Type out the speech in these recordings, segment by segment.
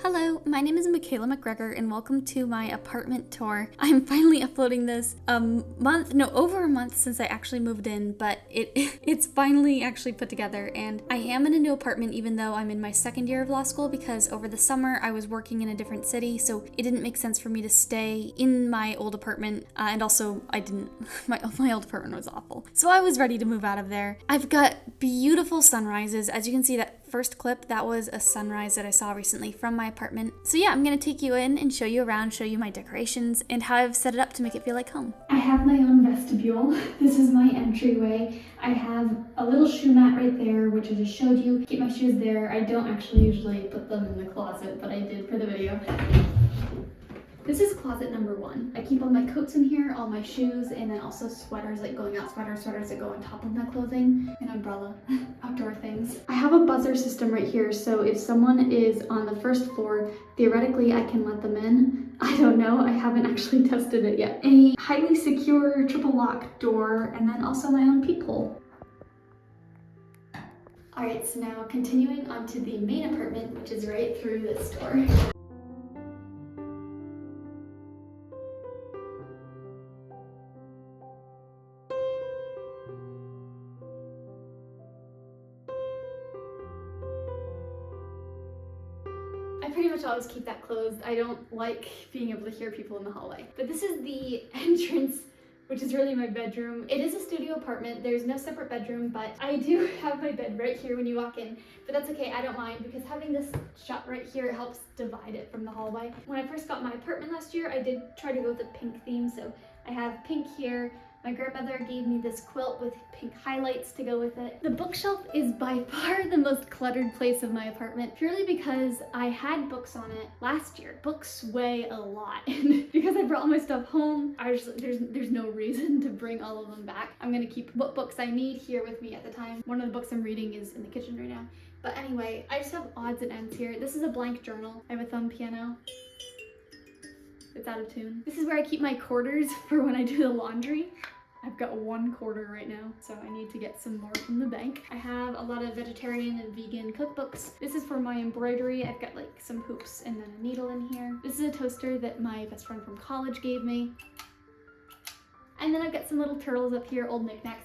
Hello, my name is Michaela McGregor and welcome to my apartment tour. I'm finally uploading this over a month since I actually moved in, but it's finally actually put together, and I am in a new apartment even though I'm in my second year of law school because over the summer I was working in a different city, so it didn't make sense for me to stay in my old apartment, and also my old apartment was awful. So I was ready to move out of there. I've got beautiful sunrises. As you can see, that first clip, that was a sunrise that I saw recently from my apartment. So yeah, I'm gonna take you in and show you around, show you my decorations, and how I've set it up to make it feel like home. I have my own vestibule. This is my entryway. I have a little shoe mat right there, which I just showed you. Keep my shoes there. I don't actually usually put them in the closet, but I did for the video. This is closet number 1. I keep all my coats in here, all my shoes, and then also sweaters, like going out sweaters that go on top of my clothing, an umbrella, outdoor things. I have a buzzer system right here, so if someone is on the first floor, theoretically I can let them in. I don't know, I haven't actually tested it yet. A highly secure triple lock door, and then also my own peephole. Alright, so now continuing on to the main apartment, which is right through this door. I pretty much always keep that closed. I don't like being able to hear people in the hallway. But this is the entrance, which is really my bedroom. It is a studio apartment. There's no separate bedroom, but I do have my bed right here when you walk in. But that's okay, I don't mind, because having this shut right here helps divide it from the hallway. When I first got my apartment last year, I did try to go with a pink theme, so I have pink here. My grandmother gave me this quilt with pink highlights to go with it. The bookshelf is by far the most cluttered place of my apartment, purely because I had books on it last year. Books weigh a lot, and because I brought all my stuff home, there's no reason to bring all of them back. I'm gonna keep what books I need here with me at the time. One of the books I'm reading is in the kitchen right now. But anyway, I just have odds and ends here. This is a blank journal. I have a thumb piano. It's out of tune. This is where I keep my quarters for when I do the laundry. I've got 1 quarter right now, so I need to get some more from the bank. I have a lot of vegetarian and vegan cookbooks. This is for my embroidery. I've got like some hoops and then a needle in here. This is a toaster that my best friend from college gave me. And then I've got some little turtles up here, old knickknacks.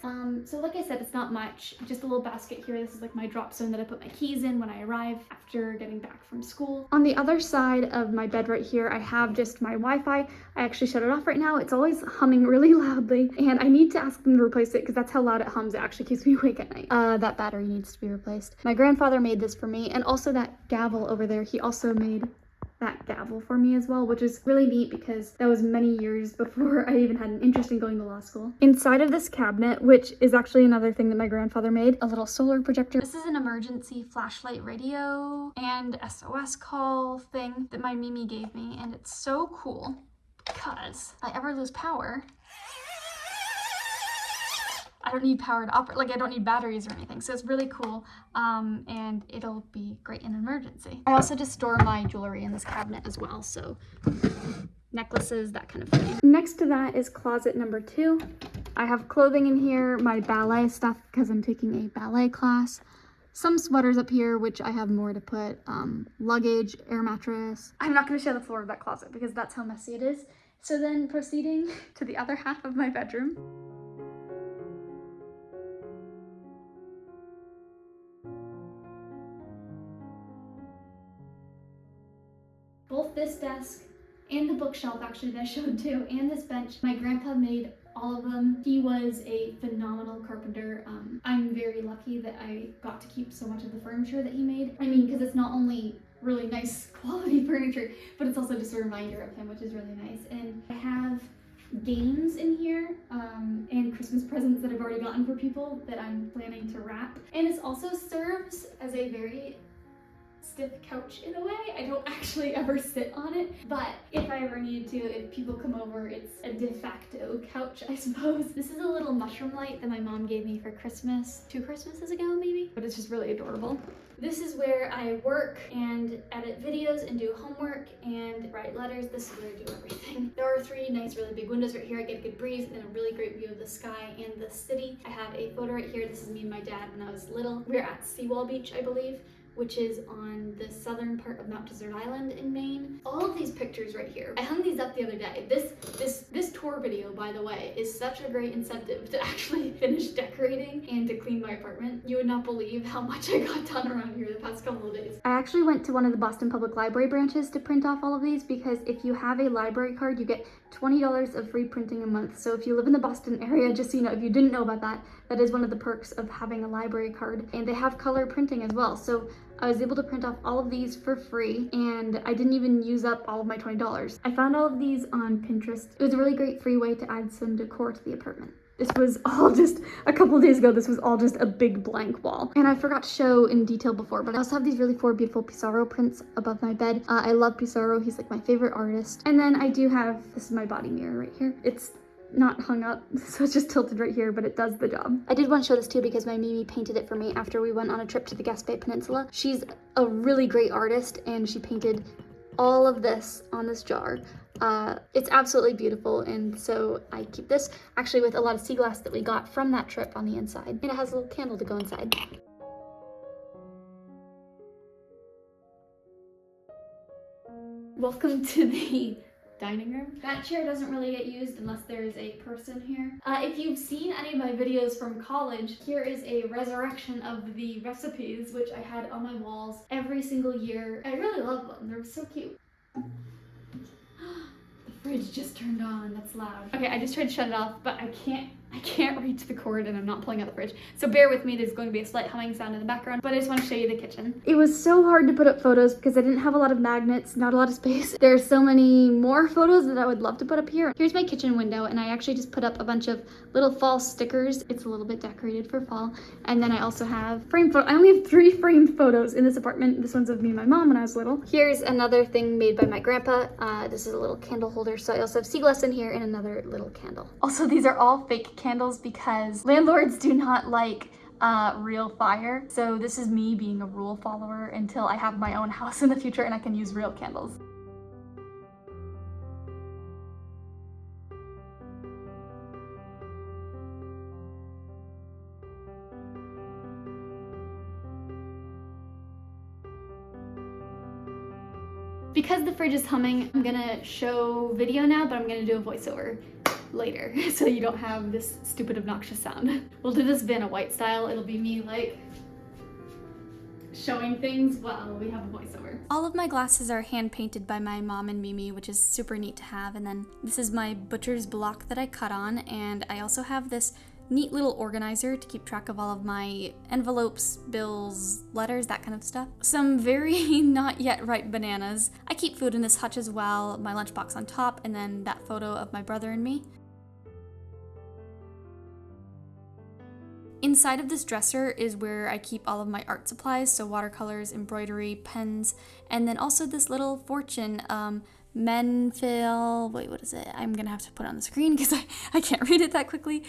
So like I said, it's not much, just a little basket here. This is like my drop zone that I put my keys in when I arrive after getting back from school. On the other side of my bed right here, I have just my Wi-Fi. I actually shut it off right now. It's always humming really loudly, and I need to ask them to replace it because that's how loud it hums. It actually keeps me awake at night. That battery needs to be replaced. My grandfather made this for me, and also that gavel over there, he also made that gavel for me as well, which is really neat because that was many years before I even had an interest in going to law school. Inside of this cabinet, which is actually another thing that my grandfather made, a little solar projector. This is an emergency flashlight radio and SOS call thing that my Mimi gave me, and it's so cool because if I ever lose power, I don't need power to operate, like I don't need batteries or anything, so it's really cool, and it'll be great in an emergency. I also just store my jewelry in this cabinet as well, so necklaces, that kind of thing. Next to that is closet number 2. I have clothing in here, my ballet stuff because I'm taking a ballet class, some sweaters up here, which I have more to put, luggage, air mattress. I'm not going to show the floor of that closet because that's how messy it is. So then proceeding to the other half of my bedroom. Both this desk and the bookshelf actually that I showed too, and this bench, my grandpa made all of them. He was a phenomenal carpenter. I'm very lucky that I got to keep so much of the furniture that he made. I mean, because it's not only really nice quality furniture, but it's also just a reminder of him, which is really nice. And I have games in here and Christmas presents that I've already gotten for people that I'm planning to wrap. And this also serves as a very stiff couch in a way. I don't actually ever sit on it, but if I ever needed to, if people come over, it's a de facto couch, I suppose. This is a little mushroom light that my mom gave me for Christmas, 2 Christmases ago maybe, but it's just really adorable. This is where I work and edit videos and do homework and write letters. This is where I do everything. There are 3 nice, really big windows right here. I get a good breeze and a really great view of the sky and the city. I have a photo right here. This is me and my dad when I was little. We were at Seawall Beach, I believe, which is on the southern part of Mount Desert Island in Maine. All of these pictures right here, I hung these up the other day. This tour video, by the way, is such a great incentive to actually finish decorating and to clean my apartment. You would not believe how much I got done around here the past couple of days. I actually went to one of the Boston Public Library branches to print off all of these because if you have a library card, you get $20 of free printing a month. So if you live in the Boston area, just so you know, if you didn't know about that, that is one of the perks of having a library card. And they have color printing as well. So I was able to print off all of these for free, and I didn't even use up all of my $20. I found all of these on Pinterest. It was a really great free way to add some decor to the apartment. This was all just, a couple of days ago, this was all just a big blank wall. And I forgot to show in detail before, but I also have these really 4 beautiful Pissarro prints above my bed. I love Pissarro, he's like my favorite artist. And then I do have, this is my body mirror right here. It's not hung up, so it's just tilted right here, but it does the job. I did want to show this too because my Mimi painted it for me after we went on a trip to the Gaspé Peninsula. She's a really great artist, and she painted all of this on this jar. It's absolutely beautiful, and so I keep this actually with a lot of sea glass that we got from that trip on the inside, and it has a little candle to go inside. Welcome to the dining room. That chair doesn't really get used unless there's a person here. If you've seen any of my videos from college, here is a resurrection of the recipes, which I had on my walls every single year. I really love them. They're so cute. The fridge just turned on. That's loud. Okay, I just tried to shut it off, but I can't reach the cord and I'm not pulling out the fridge. So bear with me, there's going to be a slight humming sound in the background, but I just want to show you the kitchen. It was so hard to put up photos because I didn't have a lot of magnets, not a lot of space. There are so many more photos that I would love to put up here. Here's my kitchen window, and I actually just put up a bunch of little fall stickers. It's a little bit decorated for fall. And then I also have framed photos. I only have 3 framed photos in this apartment. This one's of me and my mom when I was little. Here's another thing made by my grandpa. This is a little candle holder. So I also have sea glass in here and another little candle. Also, these are all fake candles because landlords do not like real fire. So this is me being a rule follower until I have my own house in the future and I can use real candles. Because the fridge is humming, I'm gonna show video now, but I'm gonna do a voiceover later so you don't have this stupid obnoxious sound. We'll do this Vanna White style. It'll be me like showing things while we have a voiceover. All of my glasses are hand painted by my mom and Mimi, which is super neat to have. And then this is my butcher's block that I cut on, and I also have this neat little organizer to keep track of all of my envelopes, bills, letters, that kind of stuff. Some very not yet ripe bananas. I keep food in this hutch as well, my lunchbox on top, and then that photo of my brother and me. Inside of this dresser is where I keep all of my art supplies, so watercolors, embroidery, pens, and then also this little fortune, Menfil, wait, what is it? I'm gonna have to put it on the screen because I can't read it that quickly.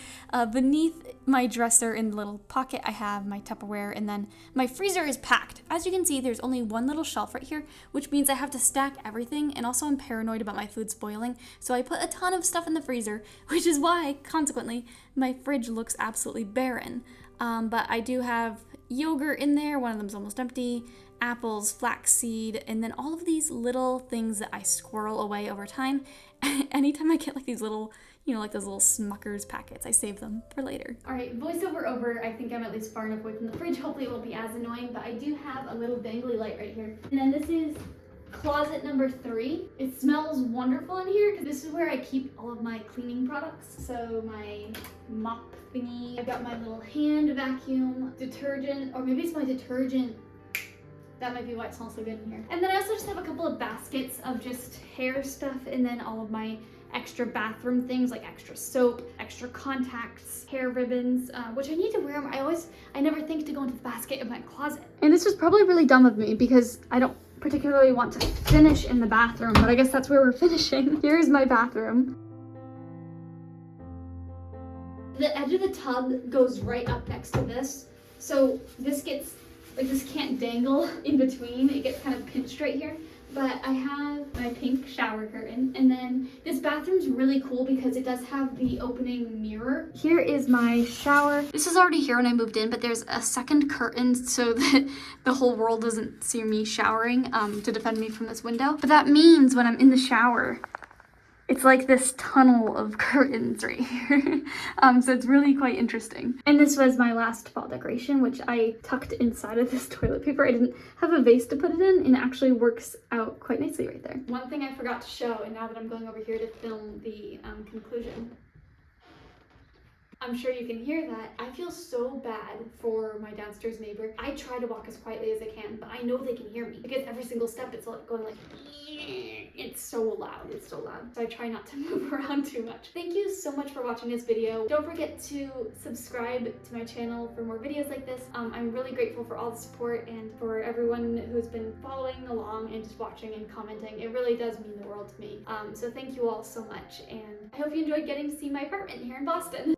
Beneath my dresser in the little pocket, I have my Tupperware, and then my freezer is packed. As you can see, there's only one little shelf right here, which means I have to stack everything, and also I'm paranoid about my food spoiling, so I put a ton of stuff in the freezer, which is why, consequently, my fridge looks absolutely barren. But I do have yogurt in there, one of them's almost empty, apples, flaxseed, and then all of these little things that I squirrel away over time. Anytime I get like these little, you know, like those little Smuckers packets, I save them for later. All right, voiceover over. I think I'm at least far enough away from the fridge. Hopefully it won't be as annoying, but I do have a little dangly light right here. And then this is closet number 3. It smells wonderful in here because this is where I keep all of my cleaning products. So my mop thingy, I've got my little hand vacuum, detergent, or maybe it's my detergent. That might be why it smells so good in here. And then I also just have a couple of baskets of just hair stuff, and then all of my extra bathroom things like extra soap, extra contacts, hair ribbons, which I need to wear them. I never think to go into the basket in my closet. And this was probably really dumb of me because I don't particularly want to finish in the bathroom, but I guess that's where we're finishing. Here's my bathroom. The edge of the tub goes right up next to this, so this gets, like, this can't dangle in between. It gets kind of pinched right here, But I have my pink shower curtain, and then this bathroom's really cool because it does have the opening mirror. Here is my shower. This is already here when I moved in, but there's a second curtain so that the whole world doesn't see me showering to defend me from this window. But that means when I'm in the shower, it's like this tunnel of curtains right here. So it's really quite interesting. And this was my last fall decoration, which I tucked inside of this toilet paper. I didn't have a vase to put it in, and it actually works out quite nicely right there. One thing I forgot to show, and now that I'm going over here to film the conclusion, I'm sure you can hear that. I feel so bad for my downstairs neighbor. I try to walk as quietly as I can, but I know they can hear me because every single step it's like going like, it's so loud, it's so loud. So I try not to move around too much. Thank you so much for watching this video. Don't forget to subscribe to my channel for more videos like this. I'm really grateful for all the support and for everyone who's been following along and just watching and commenting. It really does mean the world to me. So thank you all so much, and I hope you enjoyed getting to see my apartment here in Boston.